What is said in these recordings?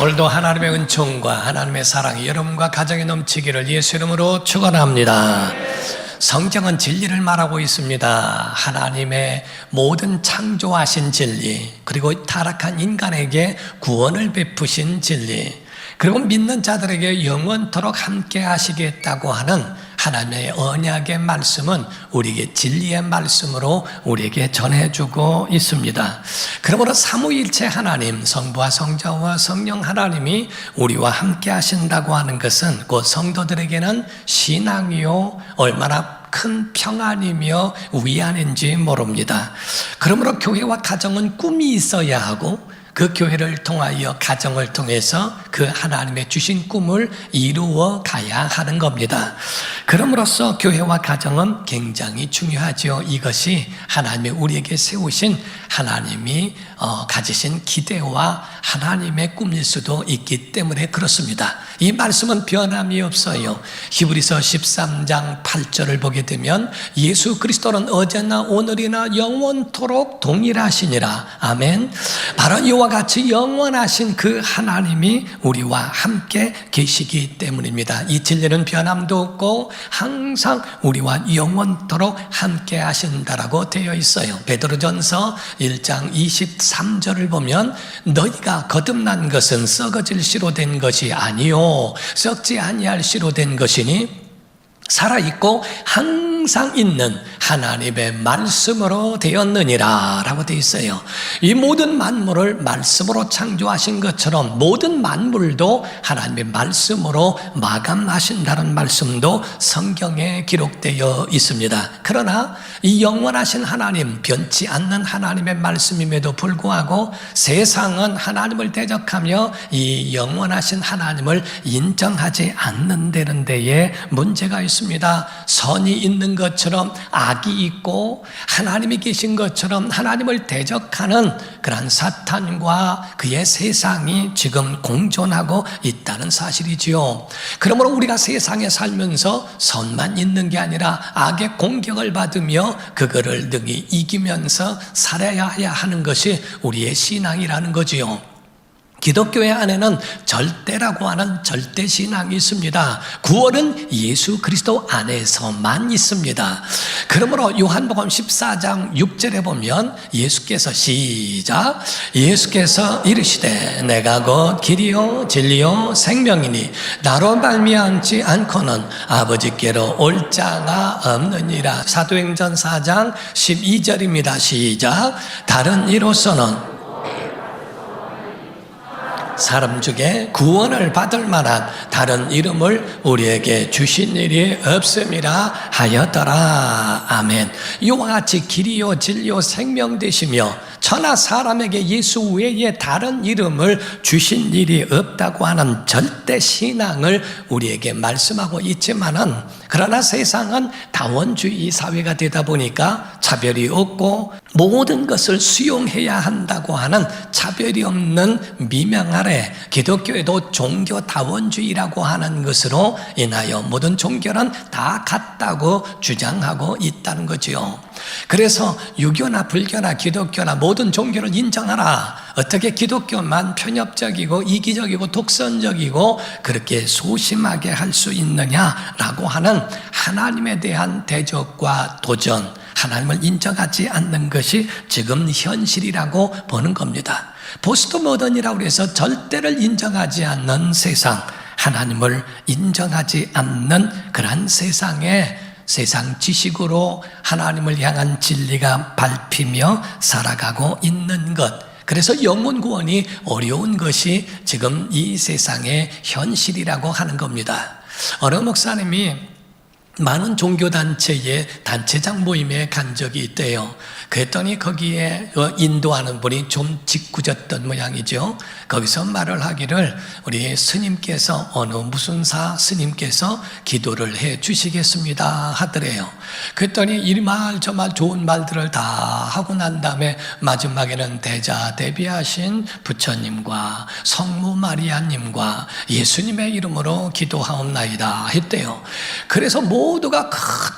오늘도 하나님의 은총과 하나님의 사랑이 여러분과 가정에 넘치기를 예수 이름으로 축원합니다. 성경은 진리를 말하고 있습니다. 하나님의 모든 창조하신 진리, 그리고 타락한 인간에게 구원을 베푸신 진리, 그리고 믿는 자들에게 영원토록 함께 하시겠다고 하는 하나님의 언약의 말씀은 우리에게 진리의 말씀으로 우리에게 전해주고 있습니다. 그러므로 삼위일체 하나님, 성부와 성자와 성령 하나님이 우리와 함께 하신다고 하는 것은 곧 성도들에게는 신앙이요 얼마나 큰 평안이며 위안인지 모릅니다. 그러므로 교회와 가정은 꿈이 있어야 하고 그 교회를 통하여 가정을 통해서 그 하나님의 주신 꿈을 이루어 가야 하는 겁니다. 그럼으로써 교회와 가정은 굉장히 중요하죠. 이것이 하나님이 우리에게 세우신 하나님이 가지신 기대와 하나님의 꿈일 수도 있기 때문에 그렇습니다. 이 말씀은 변함이 없어요. 히브리서 13장 8절을 보게 되면 예수 그리스도는 어제나 오늘이나 영원토록 동일하시니라. 아멘. 바로 이와 같이 영원하신 그 하나님이 우리와 함께 계시기 때문입니다. 이 진리는 변함도 없고 항상 우리와 영원토록 함께 하신다라고 되어 있어요. 베드로전서 1장 23절을 보면 너희가 거듭난 것은 썩어질 씨로 된 것이 아니요 썩지 아니할 씨로 된 것이니 살아있고 항상 있는 하나님의 말씀으로 되었느니라 라고 되어 있어요. 이 모든 만물을 말씀으로 창조하신 것처럼 모든 만물도 하나님의 말씀으로 마감하신다는 말씀도 성경에 기록되어 있습니다. 그러나 이 영원하신 하나님, 변치 않는 하나님의 말씀임에도 불구하고 세상은 하나님을 대적하며 이 영원하신 하나님을 인정하지 않는다는 데에 문제가 있습니다. 선이 있는 것처럼 악이 있고 하나님이 계신 것처럼 하나님을 대적하는 그런 사탄과 그의 세상이 지금 공존하고 있다는 사실이지요. 그러므로 우리가 세상에 살면서 선만 있는 게 아니라 악의 공격을 받으며 그거를 능히 이기면서 살아야 하는 것이 우리의 신앙이라는 거지요. 기독교회 안에는 절대라고 하는 절대신앙이 있습니다. 구원은 예수 그리스도 안에서만 있습니다. 그러므로 요한복음 14장 6절에 보면 예수께서 시작 예수께서 이르시되 내가 곧 길이요 진리요 생명이니 나로 말미암지 않고는 아버지께로 올 자가 없느니라. 사도행전 4장 12절입니다. 시작 다른 이로서는 사람 중에 구원을 받을 만한 다른 이름을 우리에게 주신 일이 없음이라 하였더라. 아멘. 이와 같이 길이요 진리요 생명 되시며 천하 사람에게 예수 외에 다른 이름을 주신 일이 없다고 하는 절대 신앙을 우리에게 말씀하고 있지만은 그러나 세상은 다원주의 사회가 되다 보니까 차별이 없고 모든 것을 수용해야 한다고 하는 차별이 없는 미명 아래 기독교에도 종교다원주의라고 하는 것으로 인하여 모든 종교는 다 같다고 주장하고 있다는 거지요. 그래서 유교나 불교나 기독교나 모든 종교를 인정하라. 어떻게 기독교만 편협적이고 이기적이고 독선적이고 그렇게 소심하게 할 수 있느냐라고 하는 하나님에 대한 대적과 도전, 하나님을 인정하지 않는 것이 지금 현실이라고 보는 겁니다. 포스트 모던이라고 해서 절대를 인정하지 않는 세상, 하나님을 인정하지 않는 그러한 세상에 세상 지식으로 하나님을 향한 진리가 밟히며 살아가고 있는 것, 그래서 영혼 구원이 어려운 것이 지금 이 세상의 현실이라고 하는 겁니다. 어느 목사님이 많은 종교단체의 단체장 모임에 간 적이 있대요. 그랬더니 거기에 인도하는 분이 좀 짓궂었던 모양이죠. 거기서 말을 하기를 우리 스님께서 무슨 스님께서 기도를 해 주시겠습니다 하더래요. 그랬더니 이 말 저 말 좋은 말들을 다 하고 난 다음에 마지막에는 대자대비하신 부처님과 성모 마리아님과 예수님의 이름으로 기도하옵나이다 했대요. 그래서 모두가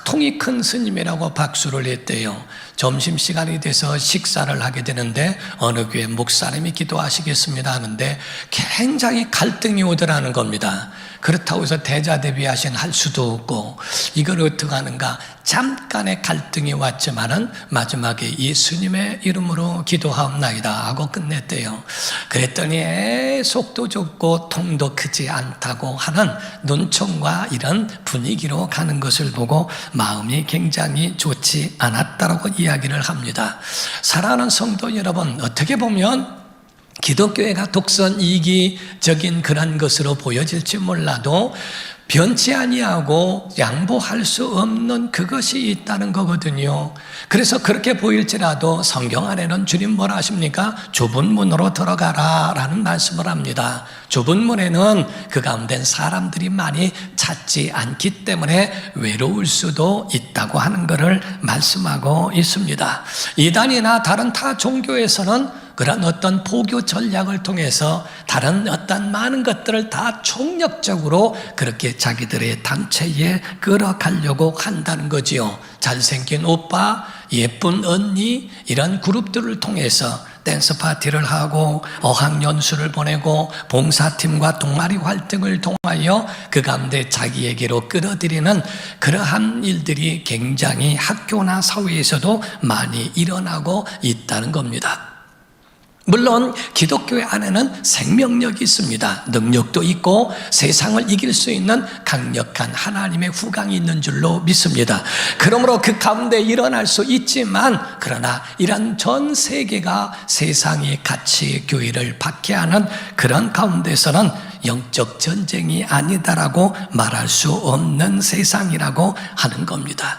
통이 큰 스님이라고 박수를 했대요. 점심시간이 돼서 식사를 하게 되는데 어느 교회 목사님이 기도하시겠습니다 하는데 굉장히 갈등이 오더라는 겁니다. 그렇다고 해서 대자대비하신 할 수도 없고 이걸 어떻게 하는가, 잠깐의 갈등이 왔지만은 마지막에 예수님의 이름으로 기도하옵나이다 하고 끝냈대요. 그랬더니 속도 좁고 통도 크지 않다고 하는 논청과 이런 분위기로 가는 것을 보고 마음이 굉장히 좋지 않았다라고 이야기를 합니다. 사랑하는 성도 여러분, 어떻게 보면 기독교회가 독선 이기적인 그런 것으로 보여질지 몰라도 변치 아니하고 양보할 수 없는 그것이 있다는 거거든요. 그래서 그렇게 보일지라도 성경 안에는 주님 뭐라 하십니까? 좁은 문으로 들어가라 라는 말씀을 합니다. 좁은 문에는 그 가운데 사람들이 많이 찾지 않기 때문에 외로울 수도 있다고 하는 것을 말씀하고 있습니다. 이단이나 다른 타 종교에서는 그런 어떤 포교 전략을 통해서 다른 어떤 많은 것들을 다 총력적으로 그렇게 자기들의 단체에 끌어가려고 한다는 거지요. 잘생긴 오빠, 예쁜 언니, 이런 그룹들을 통해서 댄스 파티를 하고 어학연수를 보내고 봉사팀과 동아리 활동을 통하여 그 가운데 자기에게로 끌어들이는 그러한 일들이 굉장히 학교나 사회에서도 많이 일어나고 있다는 겁니다. 물론 기독교회 안에는 생명력이 있습니다. 능력도 있고 세상을 이길 수 있는 강력한 하나님의 후광이 있는 줄로 믿습니다. 그러므로 그 가운데 일어날 수 있지만, 그러나 이런 전 세계가 세상이 같이 교회를 박해하는 그런 가운데서는 영적 전쟁이 아니다라고 말할 수 없는 세상이라고 하는 겁니다.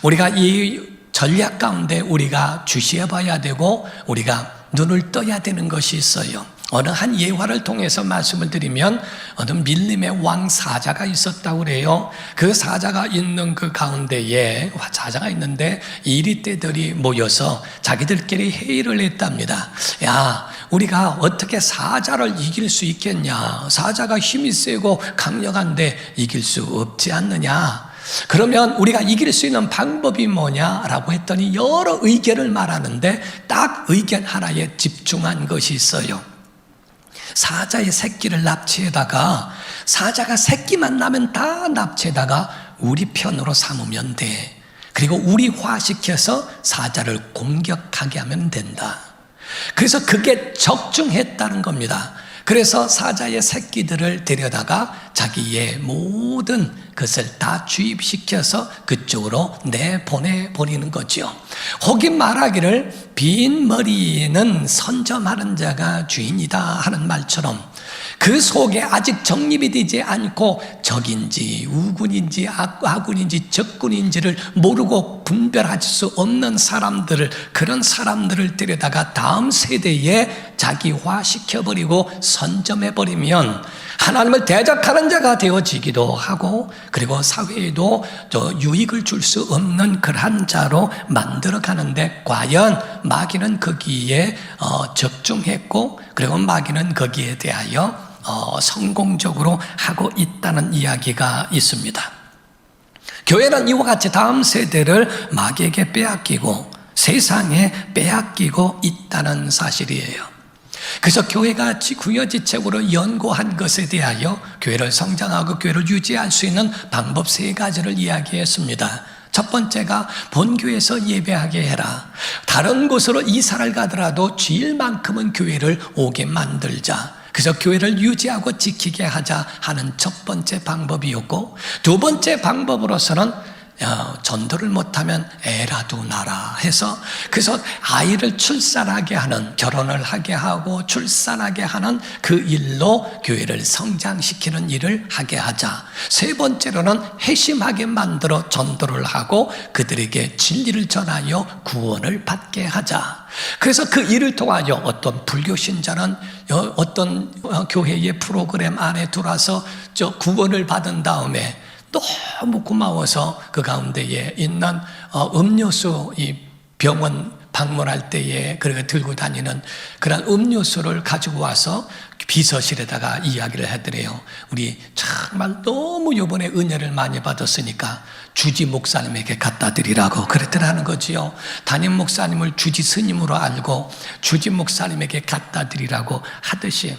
우리가 이 전략 가운데 우리가 주시해 봐야 되고 우리가 눈을 떠야 되는 것이 있어요. 어느 한 예화를 통해서 말씀을 드리면 어느 밀림의 왕 사자가 있었다고 그래요. 그 사자가 있는 그 가운데에 사자가 있는데 이리떼들이 모여서 자기들끼리 회의를 했답니다. 야, 우리가 어떻게 사자를 이길 수 있겠냐? 사자가 힘이 세고 강력한데 이길 수 없지 않느냐? 그러면 우리가 이길 수 있는 방법이 뭐냐라고 했더니 여러 의견을 말하는데 딱 의견 하나에 집중한 것이 있어요. 사자의 새끼를 납치에다가 사자가 새끼만 나면 다 납치에다가 우리 편으로 삼으면 돼. 그리고 우리화시켜서 사자를 공격하게 하면 된다. 그래서 그게 적중했다는 겁니다. 그래서 사자의 새끼들을 데려다가 자기의 모든 것을 다 주입시켜서 그쪽으로 내보내버리는 거죠. 혹이 말하기를 빈 머리는 선점하는 자가 주인이다 하는 말처럼 그 속에 아직 정립이 되지 않고 적인지 우군인지 아군인지 적군인지를 모르고 분별할 수 없는 사람들을, 그런 사람들을 데려다가 다음 세대에 자기화시켜버리고 선점해버리면 하나님을 대적하는 자가 되어지기도 하고, 그리고 사회에도 유익을 줄 수 없는 그러한 자로 만들어가는데, 과연 마귀는 거기에 적중했고, 그리고 마귀는 거기에 대하여 성공적으로 하고 있다는 이야기가 있습니다. 교회는 이와 같이 다음 세대를 마귀에게 빼앗기고 세상에 빼앗기고 있다는 사실이에요. 그래서 교회가 구여지책으로 연구한 것에 대하여 교회를 성장하고 교회를 유지할 수 있는 방법 3가지를 이야기했습니다. 첫 번째가 본교회에서 예배하게 해라. 다른 곳으로 이사를 가더라도 주일만큼은 교회를 오게 만들자. 그래서 교회를 유지하고 지키게 하자 하는 첫 번째 방법이었고, 두 번째 방법으로서는 전도를 못하면 애라도 낳아라 해서, 그래서 아이를 출산하게 하는, 결혼을 하게 하고 출산하게 하는 그 일로 교회를 성장시키는 일을 하게 하자. 세 번째로는 회심하게 만들어 전도를 하고 그들에게 진리를 전하여 구원을 받게 하자. 그래서 그 일을 통하여 어떤 불교 신자는 어떤 교회의 프로그램 안에 들어와서 구원을 받은 다음에 너무 고마워서 그 가운데에 있는 음료수, 이 병원 방문할 때에 그렇게 들고 다니는 그런 음료수를 가지고 와서 비서실에다가 이야기를 해드려요. 우리 정말 너무 이번에 은혜를 많이 받았으니까 주지 목사님에게 갖다 드리라고 그랬더라는 거지요. 담임 목사님을 주지 스님으로 알고 주지 목사님에게 갖다 드리라고 하듯이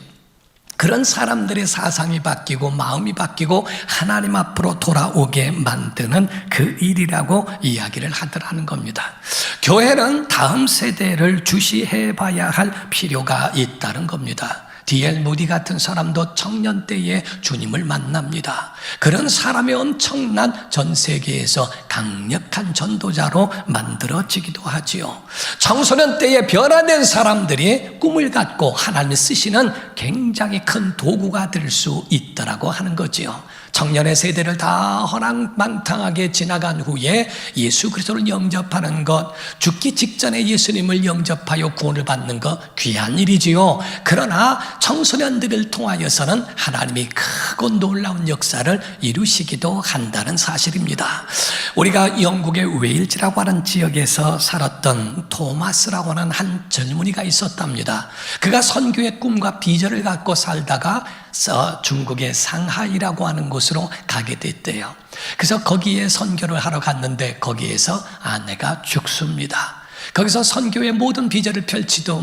그런 사람들의 사상이 바뀌고 마음이 바뀌고 하나님 앞으로 돌아오게 만드는 그 일이라고 이야기를 하더라는 겁니다. 교회는 다음 세대를 주시해 봐야 할 필요가 있다는 겁니다. D.L. 무디 같은 사람도 청년 때에 주님을 만납니다. 그런 사람이 엄청난 전 세계에서 강력한 전도자로 만들어지기도 하지요. 청소년 때에 변화된 사람들이 꿈을 갖고 하나님이 쓰시는 굉장히 큰 도구가 될 수 있다라고 하는 거지요. 청년의 세대를 다 허랑방탕하게 지나간 후에 예수 그리스도를 영접하는 것, 죽기 직전에 예수님을 영접하여 구원을 받는 것 귀한 일이지요. 그러나 청소년들을 통하여서는 하나님이 크고 놀라운 역사를 이루시기도 한다는 사실입니다. 우리가 영국의 웨일즈라고 하는 지역에서 살았던 토마스라고 하는 한 젊은이가 있었답니다. 그가 선교의 꿈과 비전을 갖고 살다가 중국의 상하이라고 하는 곳으로 가게 됐대요. 그래서 거기에 선교를 하러 갔는데 거기에서 아내가 죽습니다. 거기서 선교의 모든 비전을 펼치지도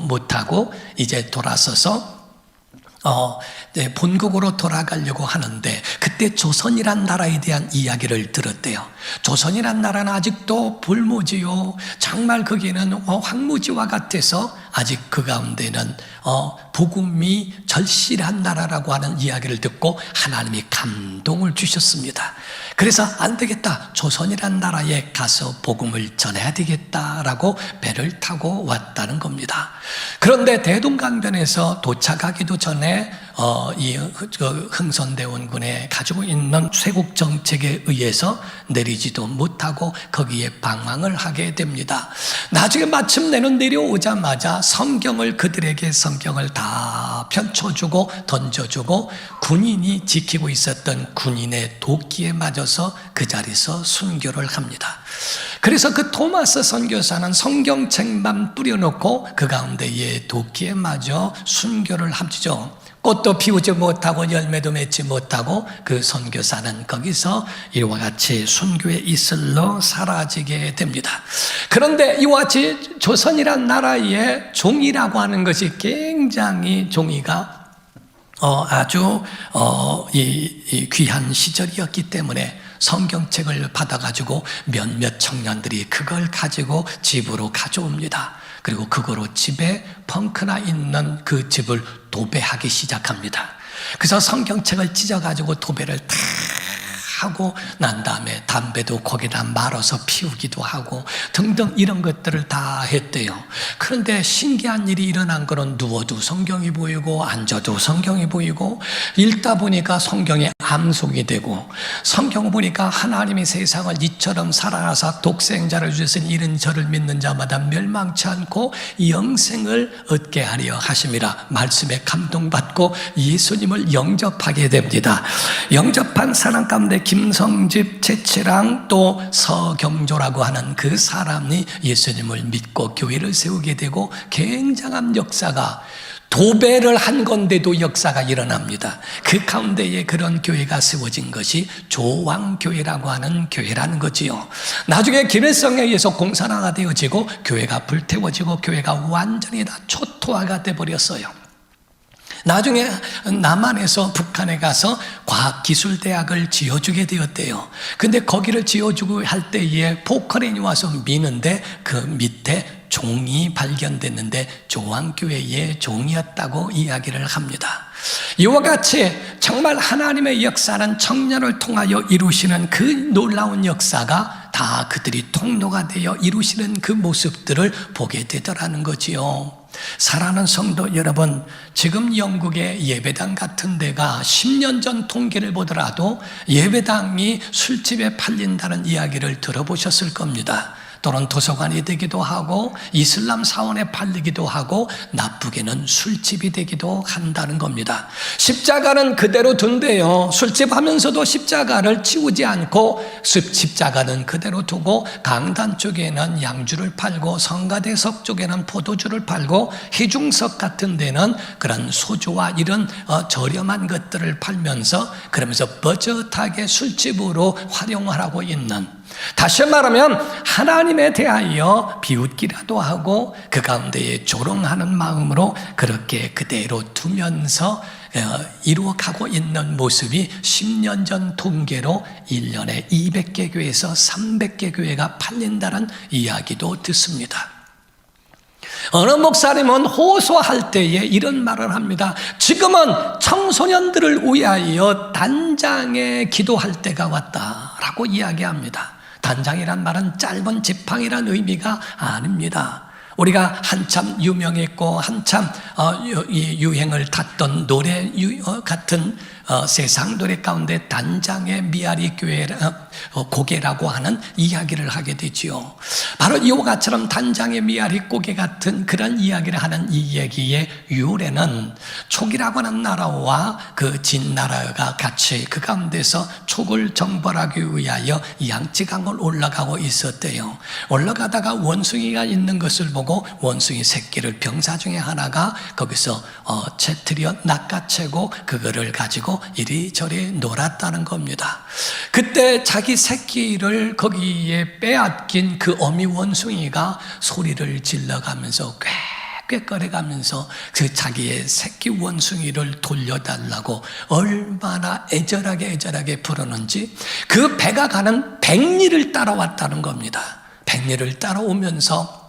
못하고 이제 돌아서서 본국으로 돌아가려고 하는데 그때 조선이란 나라에 대한 이야기를 들었대요. 조선이란 나라는 아직도 불모지요. 정말 거기는 황무지와 같아서 아직 그 가운데는 복음이 절실한 나라라고 하는 이야기를 듣고 하나님이 감동을 주셨습니다. 그래서 안 되겠다, 조선이란 나라에 가서 복음을 전해야 되겠다라고 배를 타고 왔다는 겁니다. 그런데 대동강변에서 도착하기도 전에 이 흥선대원군에 가지고 있는 쇄국 정책에 의해서 내리지도 못하고 거기에 방황을 하게 됩니다. 나중에 마침내는 내려오자마자 그들에게 성경을 다 펼쳐주고 던져주고 군인이 지키고 있었던 군인의 도끼에 맞아서 그 자리에서 순교를 합니다. 그래서 그 토마스 선교사는 성경책만 뿌려놓고 그 가운데에 도끼에 맞아 순교를 하죠. 꽃도 피우지 못하고 열매도 맺지 못하고 그 선교사는 거기서 이와 같이 순교의 이슬로 사라지게 됩니다. 그런데 이와 같이 조선이란 나라의 종이라고 하는 것이 굉장히 종이가 아주 이 귀한 시절이었기 때문에 성경책을 받아가지고 몇몇 청년들이 그걸 가지고 집으로 가져옵니다. 그리고 그거로 집에 펑크나 있는 그 집을 도배하기 시작합니다. 그래서 성경책을 찢어가지고 도배를 다 하고 난 다음에 담배도 거기다 말아서 피우기도 하고 등등 이런 것들을 다 했대요. 그런데 신기한 일이 일어난 거는 누워도 성경이 보이고 앉아도 성경이 보이고 읽다 보니까 성경이 암송이 되고 성경 보니까 하나님이 세상을 이처럼 사랑하사 독생자를 주셨으니 이는 저를 믿는 자마다 멸망치 않고 영생을 얻게 하려 하심이라 말씀에 감동받고 예수님을 영접하게 됩니다. 영접한 사람 가운데 김성집, 최치랑 또 서경조라고 하는 그 사람이 예수님을 믿고 교회를 세우게 되고 굉장한 역사가 도배를 한 건데도 역사가 일어납니다. 그 가운데에 그런 교회가 세워진 것이 조왕교회라고 하는 교회라는 거지요. 나중에 김일성에 의해서 공산화가 되어지고 교회가 불태워지고 교회가 완전히 다 초토화가 돼버렸어요. 나중에 남한에서 북한에 가서 과학기술대학을 지어주게 되었대요. 근데 거기를 지어주고 할 때에 포크레인이 와서 미는데 그 밑에 종이 발견됐는데 조왕교회의 종이었다고 이야기를 합니다. 이와 같이 정말 하나님의 역사는 청년을 통하여 이루시는 그 놀라운 역사가 다 그들이 통로가 되어 이루시는 그 모습들을 보게 되더라는 거지요. 사랑하는 성도 여러분, 지금 영국의 예배당 같은 데가 10년 전 통계를 보더라도 예배당이 술집에 팔린다는 이야기를 들어보셨을 겁니다. 또는 도서관이 되기도 하고 이슬람 사원에 팔리기도 하고 나쁘게는 술집이 되기도 한다는 겁니다. 십자가는 그대로 둔대요. 술집 하면서도 십자가를 치우지 않고 십자가는 그대로 두고 강단 쪽에는 양주를 팔고 성가대석 쪽에는 포도주를 팔고 희중석 같은 데는 그런 소주와 이런 저렴한 것들을 팔면서 그러면서 버젓하게 술집으로 활용을 하고 있는, 다시 말하면 하나님에 대하여 비웃기라도 하고 그 가운데에 조롱하는 마음으로 그렇게 그대로 두면서 이루어가고 있는 모습이 10년 전 통계로 1년에 200개 교회에서 300개 교회가 팔린다는 이야기도 듣습니다. 어느 목사님은 호소할 때에 이런 말을 합니다. 지금은 청소년들을 위하여 단장에 기도할 때가 왔다라고 이야기합니다. 단장이란 말은 짧은 지팡이란 의미가 아닙니다. 우리가 한참 유명했고 한참 유행을 탔던 노래 같은 세상 노래 가운데 단장의 미아리 교회 고개라고 하는 이야기를 하게 되지요. 바로 이와 같처럼 단장의 미아리 고개 같은 그런 이야기를 하는 이 얘기의 유래는 촉이라고 하는 나라와 그 진나라가 같이 그 가운데서 촉을 정벌하기 위하여 양치강을 올라가고 있었대요. 올라가다가 원숭이가 있는 것을 보고 원숭이 새끼를 병사 중에 하나가 거기서 채트려 낚아채고 그거를 가지고 이리저리 놀았다는 겁니다. 그때 자기 새끼를 거기에 빼앗긴 그 어미 원숭이가 소리를 질러가면서 꽥꽥거려가면서 그 자기의 새끼 원숭이를 돌려달라고 얼마나 애절하게 부르는지 그 배가 가는 백리를 따라왔다는 겁니다. 백리를 따라오면서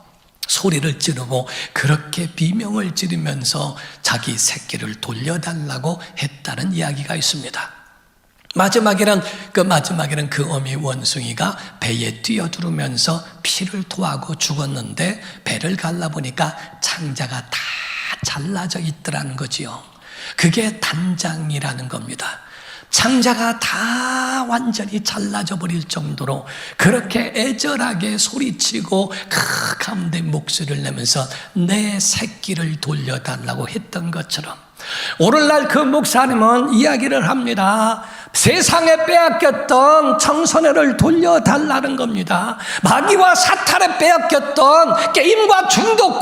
소리를 지르고 그렇게 비명을 지르면서 자기 새끼를 돌려달라고 했다는 이야기가 있습니다. 마지막에는 그 어미 원숭이가 배에 뛰어들으면서 피를 토하고 죽었는데 배를 갈라보니까 창자가 다 잘라져 있더라는 거지요. 그게 단장이라는 겁니다. 창자가 다 완전히 잘라져 버릴 정도로 그렇게 애절하게 소리치고 그 가운데 목소리를 내면서 내 새끼를 돌려달라고 했던 것처럼 오늘날 그 목사님은 이야기를 합니다. 세상에 빼앗겼던 청소년을 돌려달라는 겁니다. 마귀와 사탄에 빼앗겼던 게임과 중독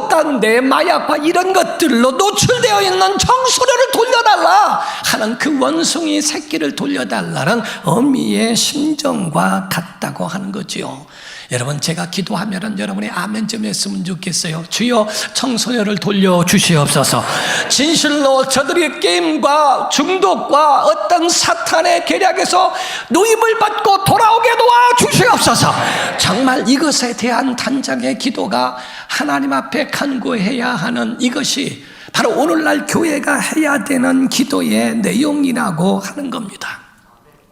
가운데 마약과 이런 것들로 노출되어 있는 청소년을 돌려달라 하는 그 원숭이 새끼를 돌려달라는 어미의 심정과 같다고 하는 거지요. 여러분, 제가 기도하면 여러분이 아멘 좀 했으면 좋겠어요. 주여 청소년을 돌려주시옵소서. 진실로 저들이 게임과 중독과 어떤 사탄의 계략에서 누임을 받고 돌아오게 도와주시옵소서. 정말 이것에 대한 단장의 기도가 하나님 앞에 간구해야 하는 이것이 바로 오늘날 교회가 해야 되는 기도의 내용이라고 하는 겁니다.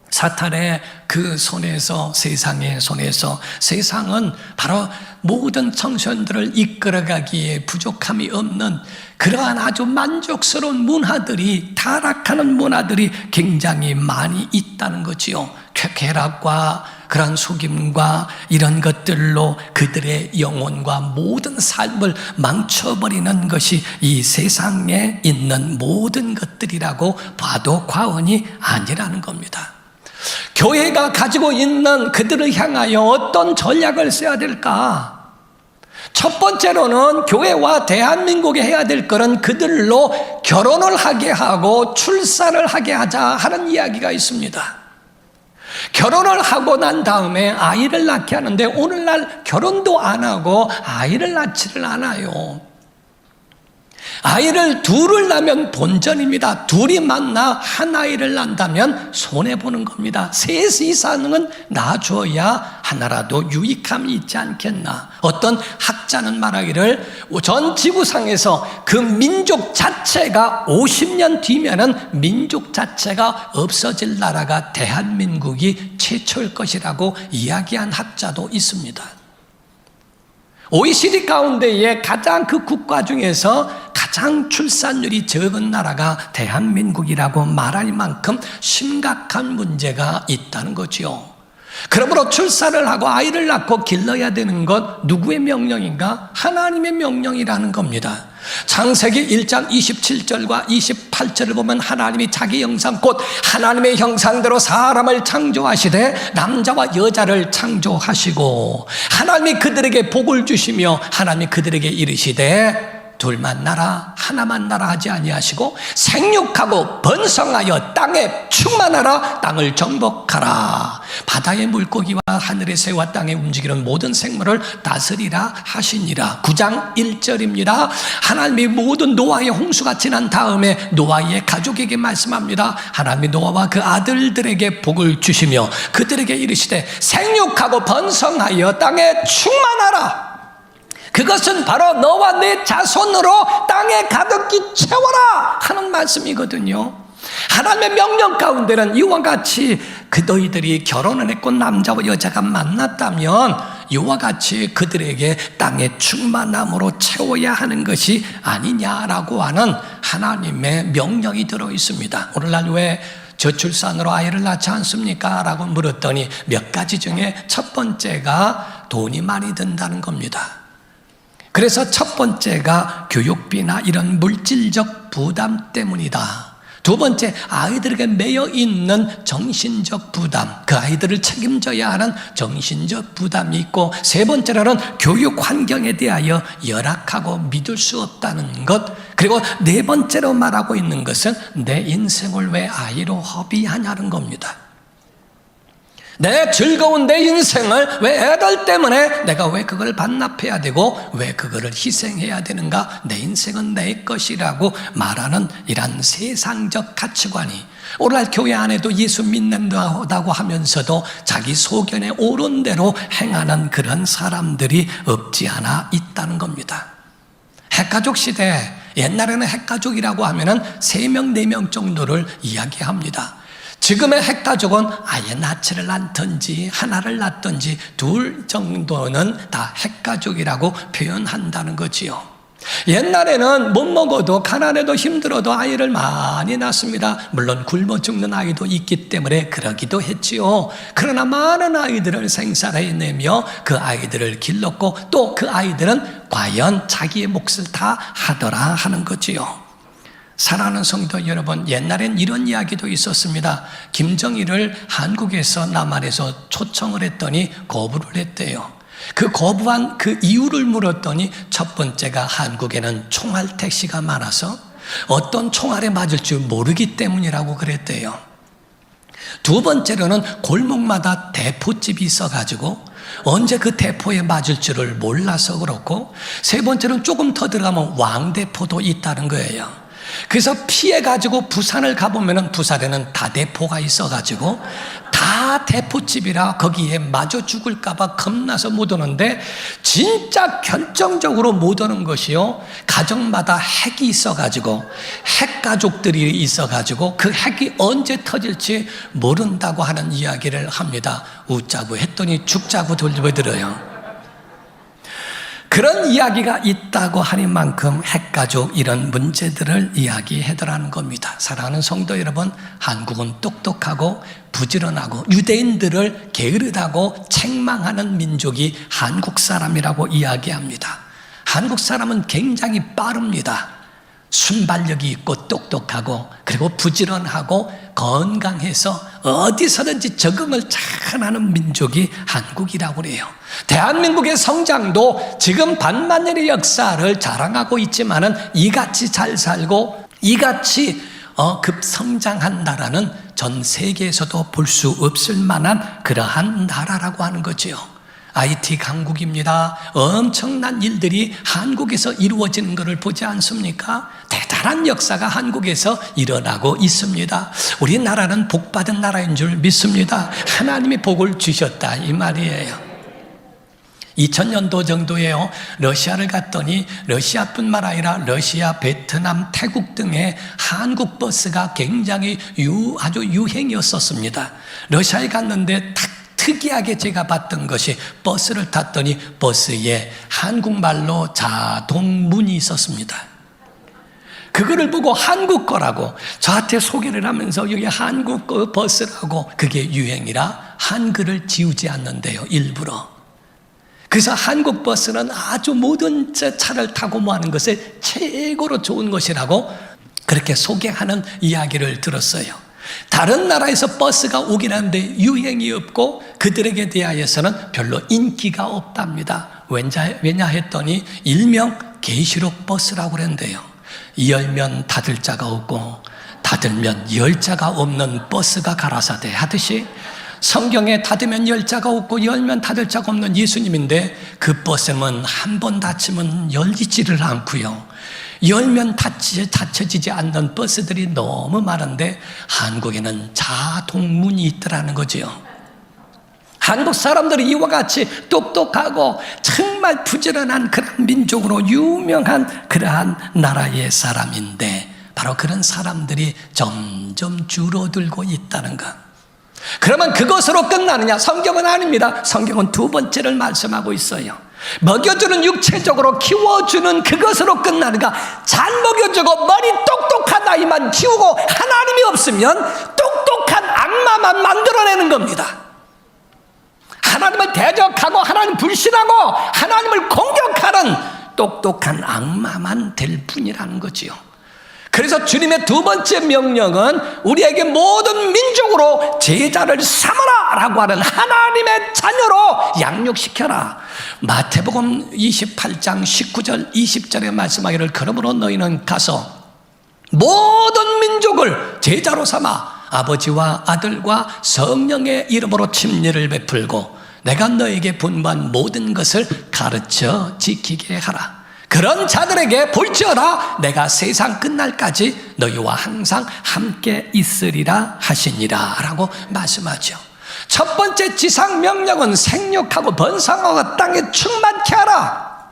사탄의 그 손에서, 세상의 손에서, 세상은 바로 모든 청소년들을 이끌어가기에 부족함이 없는 그러한 아주 만족스러운 문화들이, 타락하는 문화들이 굉장히 많이 있다는 거지요. 쾌락과 그런 속임과 이런 것들로 그들의 영혼과 모든 삶을 망쳐버리는 것이 이 세상에 있는 모든 것들이라고 봐도 과언이 아니라는 겁니다. 교회가 가지고 있는 그들을 향하여 어떤 전략을 써야 될까? 첫 번째로는 교회와 대한민국이 해야 될 것은 그들로 결혼을 하게 하고 출산을 하게 하자 하는 이야기가 있습니다. 결혼을 하고 난 다음에 아이를 낳게 하는데 오늘날 결혼도 안 하고 아이를 낳지를 않아요. 아이를 둘을 낳으면 본전입니다. 둘이 만나 한 아이를 낳는다면 손해보는 겁니다. 셋 이상은 낳아줘야 하나라도 유익함이 있지 않겠나. 어떤 학자는 말하기를 전 지구상에서 그 민족 자체가 50년 뒤면은 민족 자체가 없어질 나라가 대한민국이 최초일 것이라고 이야기한 학자도 있습니다. OECD 가운데에 가장 그 국가 중에서 가장 출산율이 적은 나라가 대한민국이라고 말할 만큼 심각한 문제가 있다는 거지요. 그러므로 출산을 하고 아이를 낳고 길러야 되는 것 누구의 명령인가? 하나님의 명령이라는 겁니다. 창세기 1장 27절과 28절을 보면 하나님이 자기 형상 곧 하나님의 형상대로 사람을 창조하시되 남자와 여자를 창조하시고 하나님이 그들에게 복을 주시며 하나님이 그들에게 이르시되 둘만 나라 하나만 나라 하지 아니하시고 생육하고 번성하여 땅에 충만하라 땅을 정복하라 바다의 물고기와 하늘의 새와 땅에 움직이는 모든 생물을 다스리라 하시니라. 9장 1절입니다. 하나님이 모든 노아의 홍수가 지난 다음에 노아의 가족에게 말씀합니다. 하나님이 노아와 그 아들들에게 복을 주시며 그들에게 이르시되 생육하고 번성하여 땅에 충만하라. 그것은 바로 너와 내 자손으로 땅에 가득히 채워라 하는 말씀이거든요. 하나님의 명령 가운데는 이와 같이 그 너희들이 결혼을 했고 남자와 여자가 만났다면 이와 같이 그들에게 땅의 충만함으로 채워야 하는 것이 아니냐라고 하는 하나님의 명령이 들어 있습니다. 오늘날 왜 저출산으로 아이를 낳지 않습니까? 라고 물었더니 몇 가지 중에 첫 번째가 돈이 많이 든다는 겁니다. 그래서 첫 번째가 교육비나 이런 물질적 부담 때문이다. 두 번째, 아이들에게 매여 있는 정신적 부담, 그 아이들을 책임져야 하는 정신적 부담이 있고, 세 번째로는 교육 환경에 대하여 열악하고 믿을 수 없다는 것, 그리고 네 번째로 말하고 있는 것은 내 인생을 왜 아이로 허비하냐는 겁니다. 내 즐거운 내 인생을 왜 애들 때문에 내가 왜 그걸 반납해야 되고 왜 그거를 희생해야 되는가? 내 인생은 내 것이라고 말하는 이런 세상적 가치관이 오늘날 교회 안에도 예수 믿는다고 하면서도 자기 소견에 옳은 대로 행하는 그런 사람들이 없지 않아 있다는 겁니다. 핵가족 시대, 옛날에는 핵가족이라고 하면은 3명, 4명 정도를 이야기합니다. 지금의 핵가족은 아예 낳지를 않든지 하나를 낳든지 둘 정도는 다 핵가족이라고 표현한다는 거지요. 옛날에는 못 먹어도 가난해도 힘들어도 아이를 많이 낳습니다. 물론 굶어 죽는 아이도 있기 때문에 그러기도 했지요. 그러나 많은 아이들을 생산해내며 그 아이들을 길렀고 또 그 아이들은 과연 자기의 몫을 다 하더라 하는 거지요. 사랑하는 성도 여러분, 옛날엔 이런 이야기도 있었습니다. 김정일을 한국에서 남한에서 초청을 했더니 거부를 했대요. 그 거부한 그 이유를 물었더니 첫 번째가 한국에는 총알 택시가 많아서 어떤 총알에 맞을 줄 모르기 때문이라고 그랬대요. 두 번째로는 골목마다 대포집이 있어가지고 언제 그 대포에 맞을 줄을 몰라서 그렇고, 세 번째는 조금 더 들어가면 왕대포도 있다는 거예요. 그래서 피해가지고 부산을 가보면 부산에는 다대포가 있어가지고 다 대포집이라 거기에 맞아 죽을까봐 겁나서 못 오는데, 진짜 결정적으로 못 오는 것이요, 가정마다 핵이 있어가지고 핵가족들이 있어가지고 그 핵이 언제 터질지 모른다고 하는 이야기를 합니다. 웃자고 했더니 죽자고 돌려들어요. 그런 이야기가 있다고 하니만큼 핵가족 이런 문제들을 이야기하더라는 겁니다. 사랑하는 성도 여러분, 한국은 똑똑하고 부지런하고 유대인들을 게으르다고 책망하는 민족이 한국 사람이라고 이야기합니다. 한국 사람은 굉장히 빠릅니다. 순발력이 있고 똑똑하고 그리고 부지런하고 건강해서 어디서든지 적응을 잘하는 민족이 한국이라고 그래요. 대한민국의 성장도 지금 반만년의 역사를 자랑하고 있지만은 이같이 잘 살고 이같이 급성장한 나라는 전 세계에서도 볼 수 없을 만한 그러한 나라라고 하는 거지요. IT 강국입니다. 엄청난 일들이 한국에서 이루어지는 것을 보지 않습니까? 대단한 역사가 한국에서 일어나고 있습니다. 우리나라는 복받은 나라인 줄 믿습니다. 하나님이 복을 주셨다 이 말이에요. 2000년도 정도에요, 러시아를 갔더니 러시아뿐만 아니라 러시아, 베트남, 태국 등의 한국 버스가 굉장히 아주 유행이었었습니다. 러시아에 갔는데 특이하게 제가 봤던 것이, 버스를 탔더니 버스에 한국말로 자동문이 있었습니다. 그거를 보고 한국 거라고 저한테 소개를 하면서 여기 한국 거 버스라고 그게 유행이라 한글을 지우지 않는데요, 일부러. 그래서 한국 버스는 아주 모든 차를 타고 하는 것에 최고로 좋은 것이라고 그렇게 소개하는 이야기를 들었어요. 다른 나라에서 버스가 오긴 하는데 유행이 없고 그들에게 대하여서는 별로 인기가 없답니다. 왜냐 했더니 일명 계시록 버스라고 그랬는데요. 열면 닫을 자가 없고 닫으면 열 자가 없는 버스가 가라사대 하듯이 성경에 닫으면 열 자가 없고 열면 닫을 자가 없는 예수님인데 그 버스는 한 번 닫히면 열리지를 않고요. 열면 닫혀지지 않는 버스들이 너무 많은데 한국에는 자동문이 있더라는 거죠. 한국 사람들이 이와 같이 똑똑하고 정말 부지런한 그런 민족으로 유명한 그러한 나라의 사람인데 바로 그런 사람들이 점점 줄어들고 있다는 것. 그러면 그것으로 끝나느냐? 성경은 아닙니다. 성경은 두 번째를 말씀하고 있어요. 먹여주는 육체적으로 키워주는 그것으로 끝나는가? 잘 먹여주고 머리 똑똑한 아이만 키우고 하나님이 없으면 똑똑한 악마만 만들어내는 겁니다. 하나님을 대적하고 하나님 불신하고 하나님을 공격하는 똑똑한 악마만 될 뿐이라는 거지요. 그래서 주님의 두 번째 명령은 우리에게 모든 민족으로 제자를 삼아라 라고 하는 하나님의 자녀로 양육시켜라. 마태복음 28장 19절 20절에 말씀하기를 그러므로 너희는 가서 모든 민족을 제자로 삼아 아버지와 아들과 성령의 이름으로 침례를 베풀고 내가 너에게 분부한 모든 것을 가르쳐 지키게 하라. 그런 자들에게 볼지어다 내가 세상 끝날까지 너희와 항상 함께 있으리라 하시니라 라고 말씀하죠. 첫 번째 지상 명령은 생육하고 번성하고 땅에 충만케 하라.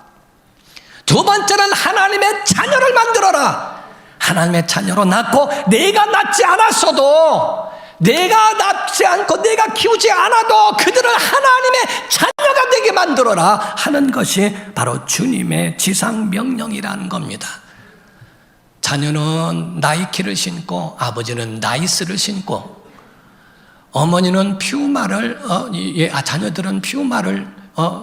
두 번째는 하나님의 자녀를 만들어라. 하나님의 자녀로 낳고 내가 낳지 않았어도 내가 낳지 않고 내가 키우지 않아도 그들을 하나님의 자녀가 되게 만들어라 하는 것이 바로 주님의 지상 명령이라는 겁니다. 자녀는 나이키를 신고 아버지는 나이스를 신고 어머니는 퓨마를 자녀들은 퓨마를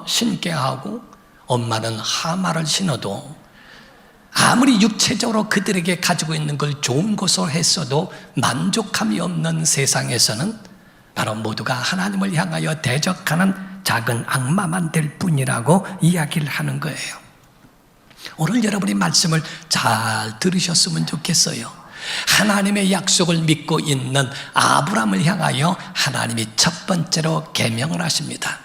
신게 하고 엄마는 하마를 신어도 아무리 육체적으로 그들에게 가지고 있는 걸 좋은 것으로 했어도 만족함이 없는 세상에서는 바로 모두가 하나님을 향하여 대적하는 작은 악마만 될 뿐이라고 이야기를 하는 거예요. 오늘 여러분이 말씀을 잘 들으셨으면 좋겠어요. 하나님의 약속을 믿고 있는 아브라함을 향하여 하나님이 첫 번째로 계명을 하십니다.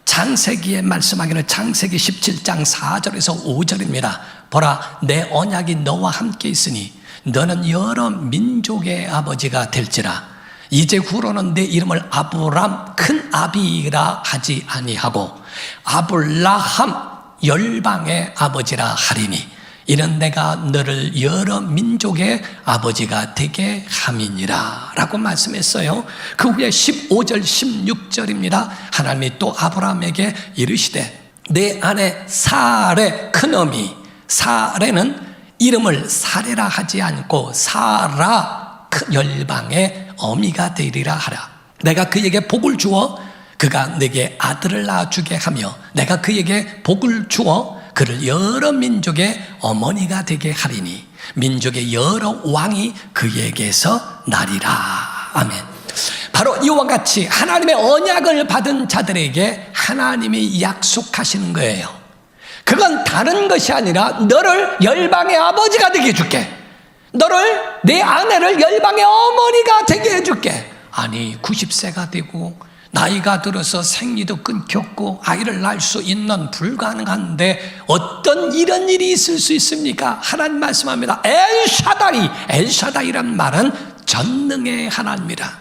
창세기에 말씀하기는 창세기 17장 4절에서 5절입니다. 보라, 내 언약이 너와 함께 있으니 너는 여러 민족의 아버지가 될지라. 이제 후로는 내 이름을 아브람 큰 아비라 하지 아니하고 아블라함 열방의 아버지라 하리니 이는 내가 너를 여러 민족의 아버지가 되게 함이니라 라고 말씀했어요. 그 후에 15절 16절입니다. 하나님이 또 아브라함에게 이르시되 내 아내 사레 큰어미 사레는 이름을 사레라 하지 않고 사라 열방의 어미가 되리라 하라. 내가 그에게 복을 주어 그가 내게 아들을 낳아주게 하며 내가 그에게 복을 주어 그를 여러 민족의 어머니가 되게 하리니 민족의 여러 왕이 그에게서 나리라. 아멘. 바로 이와 같이 하나님의 언약을 받은 자들에게 하나님이 약속하시는 거예요. 그건 다른 것이 아니라 너를 열방의 아버지가 되게 해줄게. 너를 내 아내를 열방의 어머니가 되게 해줄게. 아니 90세가 되고 나이가 들어서 생리도 끊겼고 아이를 낳을 수 있는 불가능한데 어떤 이런 일이 있을 수 있습니까? 하나님 말씀합니다. 엘샤다이란 말은 전능의 하나님이라.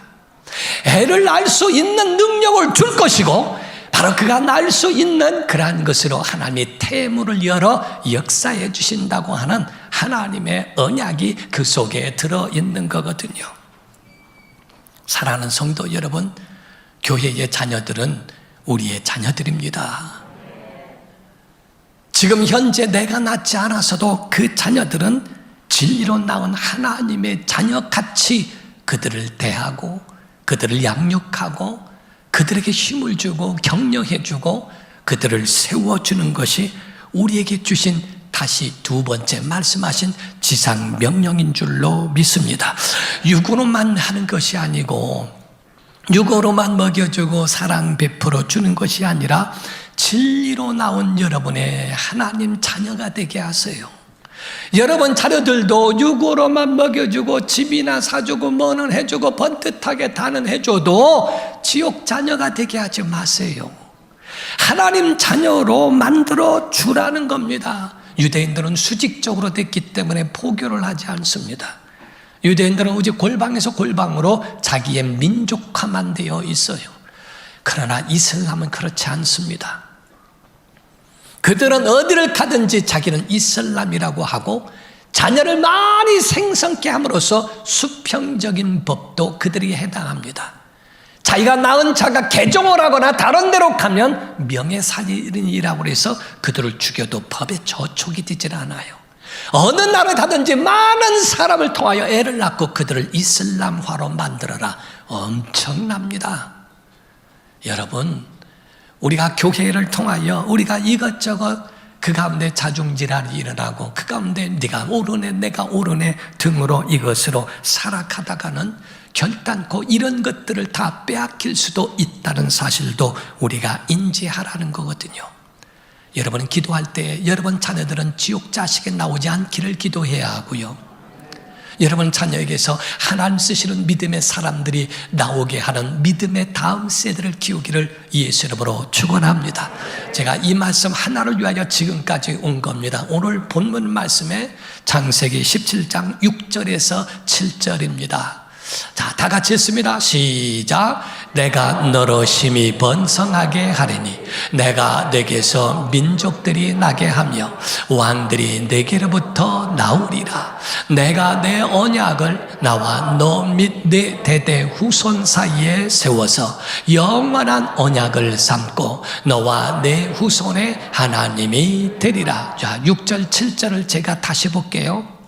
애를 낳을 수 있는 능력을 줄 것이고 바로 그가 낳을 수 있는 그러한 것으로 하나님이 태문을 열어 역사해 주신다고 하는 하나님의 언약이 그 속에 들어있는 거거든요. 사랑하는 성도 여러분, 교회의 자녀들은 우리의 자녀들입니다. 지금 현재 내가 낳지 않아서도 그 자녀들은 진리로 낳은 하나님의 자녀같이 그들을 대하고 그들을 양육하고 그들에게 힘을 주고 격려해 주고 그들을 세워주는 것이 우리에게 주신 다시 두 번째 말씀하신 지상 명령인 줄로 믿습니다. 육으로만 하는 것이 아니고 육으로만 먹여주고 사랑 베풀어 주는 것이 아니라 진리로 나온 여러분의 하나님 자녀가 되게 하세요. 여러분 자녀들도 육으로만 먹여주고 집이나 사주고 뭐는 해주고 번듯하게 다는 해줘도 지옥 자녀가 되게 하지 마세요. 하나님 자녀로 만들어 주라는 겁니다. 유대인들은 수직적으로 됐기 때문에 포교를 하지 않습니다. 유대인들은 오직 골방에서 골방으로 자기의 민족화만 되어 있어요. 그러나 이슬람은 그렇지 않습니다. 그들은 어디를 가든지 자기는 이슬람이라고 하고 자녀를 많이 생성케 함으로써 수평적인 법도 그들이 해당합니다. 자기가 낳은 자가 개종을 하거나 다른 데로 가면 명예살인이라고 해서 그들을 죽여도 법에 저촉이 되질 않아요. 어느 나라에 가든지 많은 사람을 통하여 애를 낳고 그들을 이슬람화로 만들어라. 엄청납니다. 여러분, 우리가 교회를 통하여 우리가 이것저것 그 가운데 자중질환이 일어나고 그 가운데 네가 옳으네 내가 옳으네 등으로 이것으로 살아가다가는 결단코 이런 것들을 다 빼앗길 수도 있다는 사실도 우리가 인지하라는 거거든요. 여러분 기도할 때 여러분 자녀들은 지옥 자식에 나오지 않기를 기도해야 하고요. 여러분 자녀에게서 하나님 쓰시는 믿음의 사람들이 나오게 하는 믿음의 다음 세대를 키우기를 예수 이름으로 축원합니다. 제가 이 말씀 하나를 위하여 지금까지 온 겁니다. 오늘 본문 말씀에 창세기 17장 6절에서 7절입니다. 자, 다 같이 했습니다. 시작. 내가 너로 심히 번성하게 하리니 내가 내게서 민족들이 나게 하며 왕들이 내게로부터 나오리라. 내가 내 언약을 나와 너 및 내 대대 후손 사이에 세워서 영원한 언약을 삼고 너와 내 후손의 하나님이 되리라. 자, 6절 7절을 제가 다시 볼게요.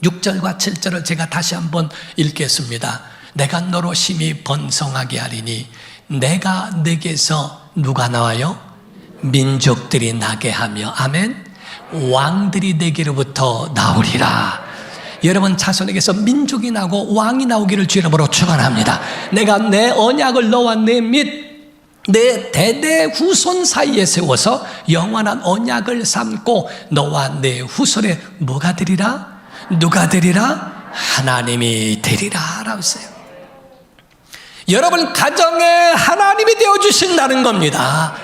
6절과 7절을 제가 다시 한번 읽겠습니다. 내가 너로 심히 번성하게 하리니 내가 내게서 누가 나와요? 민족들이 나게 하며 아멘. 왕들이 내게로부터 나오리라. 여러분 자손에게서 민족이 나고 왕이 나오기를 주 이름으로 축원합니다. 내가 내 언약을 너와 내 및 내 대대 후손 사이에 세워서 영원한 언약을 삼고 너와 내 후손의 뭐가 되리라? 누가 되리라? 하나님이 되리라 라고 했어요. 여러분 가정에 하나님이 되어주신다는 겁니다.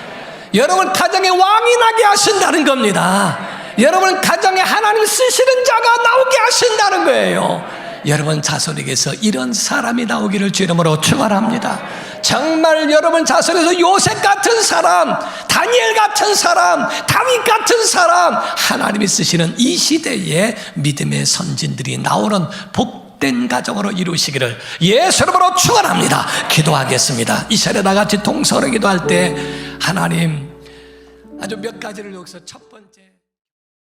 여러분 가정에 왕이 나게 하신다는 겁니다. 여러분 가정에 하나님 쓰시는 자가 나오게 하신다는 거예요. 여러분 자손에게서 이런 사람이 나오기를 주 이름으로 축원합니다. 정말 여러분 자손에서 요셉 같은 사람, 다니엘 같은 사람, 다윗 같은 사람, 하나님이 쓰시는 이 시대에 믿음의 선진들이 나오는 복된 가정으로 이루시기를 예수 이름으로 축원합니다. 기도하겠습니다. 이 시간에 다 같이 동서로 기도할 때 하나님 아주 몇 가지를 여기서 첫 번째